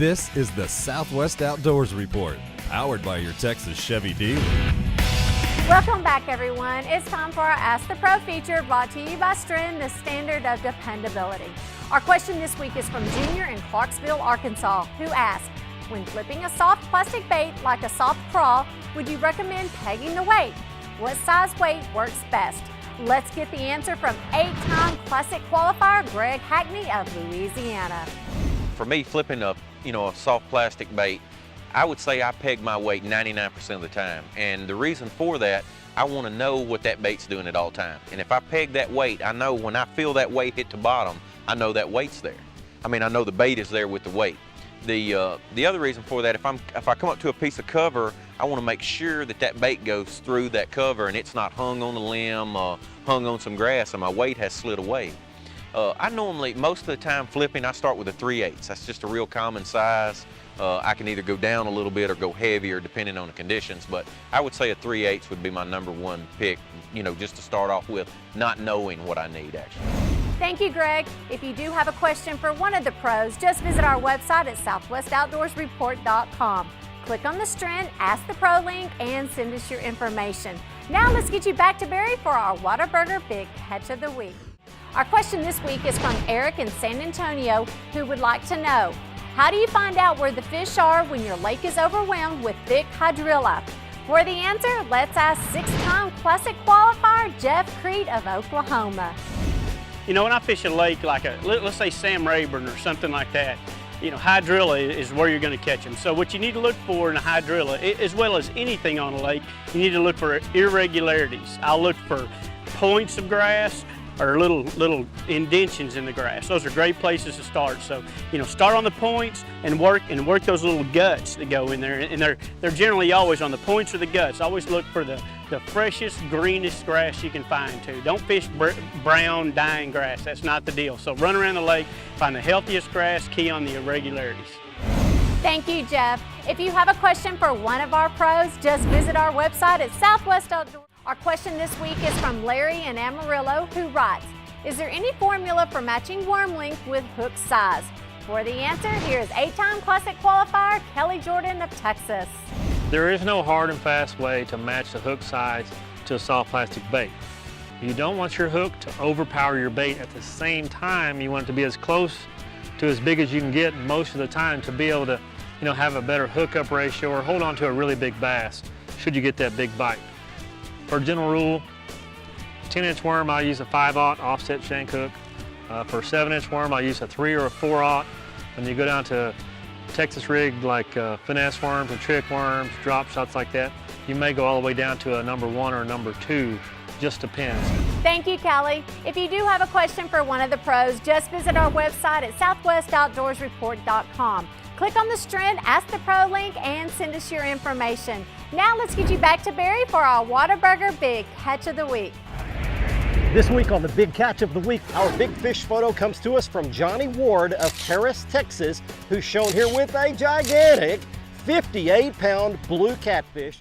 This is the Southwest Outdoors Report, powered by your Texas Chevy dealer. Welcome back, everyone. It's time for our Ask the Pro feature, brought to you by Stren, the standard of dependability. Our question this week is from Junior in Clarksville, Arkansas, who asked, when flipping a soft plastic bait like a soft crawl, would you recommend pegging the weight? What size weight works best? Let's get the answer from 8-time Classic qualifier Greg Hackney of Louisiana. For me, flipping a soft plastic bait, I would say I peg my weight 99% of the time. And the reason for that, I want to know what that bait's doing at all times. And if I peg that weight, I know when I feel that weight hit the bottom, I know that weight's there. I mean, I know the bait is there with the weight. The other reason for that, if I come up to a piece of cover, I want to make sure that that bait goes through that cover and it's not hung on a limb, hung on some grass, and my weight has slid away. I normally, most of the time flipping, I start with a 3/8. That's just a real common size. I can either go down a little bit or go heavier depending on the conditions, but I would say a 3/8 would be my #1 pick, just to start off with, not knowing what I need actually. Thank you, Greg. If you do have a question for one of the pros, just visit our website at southwestoutdoorsreport.com. Click on the Stren Ask the Pro link and send us your information. Now let's get you back to Barry for our Whataburger Big Catch of the Week. Our question this week is from Eric in San Antonio, who would like to know, how do you find out where the fish are when your lake is overwhelmed with thick hydrilla? For the answer, let's ask 6-time Classic qualifier Jeff Creed of Oklahoma. When I fish a lake like let's say Sam Rayburn or something like that, hydrilla is where you're going to catch them. So what you need to look for in a hydrilla, as well as anything on a lake, you need to look for irregularities. I'll look for points of grass or little indentions in the grass. Those are great places to start. So, start on the points and work those little guts that go in there. And they're generally always on the points or the guts. Always look for the freshest, greenest grass you can find too. Don't fish brown, dying grass. That's not the deal. So run around the lake, find the healthiest grass, key on the irregularities. Thank you, Jeff. If you have a question for one of our pros, just visit our website at Southwest Outdoors. Our question this week is from Larry in Amarillo, who writes, is there any formula for matching worm length with hook size? For the answer, here's 8-time Classic qualifier Kelly Jordan of Texas. There is no hard and fast way to match the hook size to a soft plastic bait. You don't want your hook to overpower your bait. At the same time, you want it to be as close to as big as you can get most of the time to be able to have a better hookup ratio or hold on to a really big bass should you get that big bite. For a general rule, 10-inch worm, I'll use a 5/0 offset shank hook. For a 7-inch worm, I'll use a 3 or a 4/0. When you go down to Texas rig like finesse worms and trick worms, drop shots like that, you may go all the way down to a #1 or a #2, just depends. Thank you, Kelly. If you do have a question for one of the pros, just visit our website at southwestoutdoorsreport.com. Click on the Stren Ask the Pro link and send us your information. Now let's get you back to Barry for our Whataburger Big Catch of the Week. This week on the Big Catch of the Week, our big fish photo comes to us from Johnny Ward of Paris, Texas, who's shown here with a gigantic 58-pound blue catfish.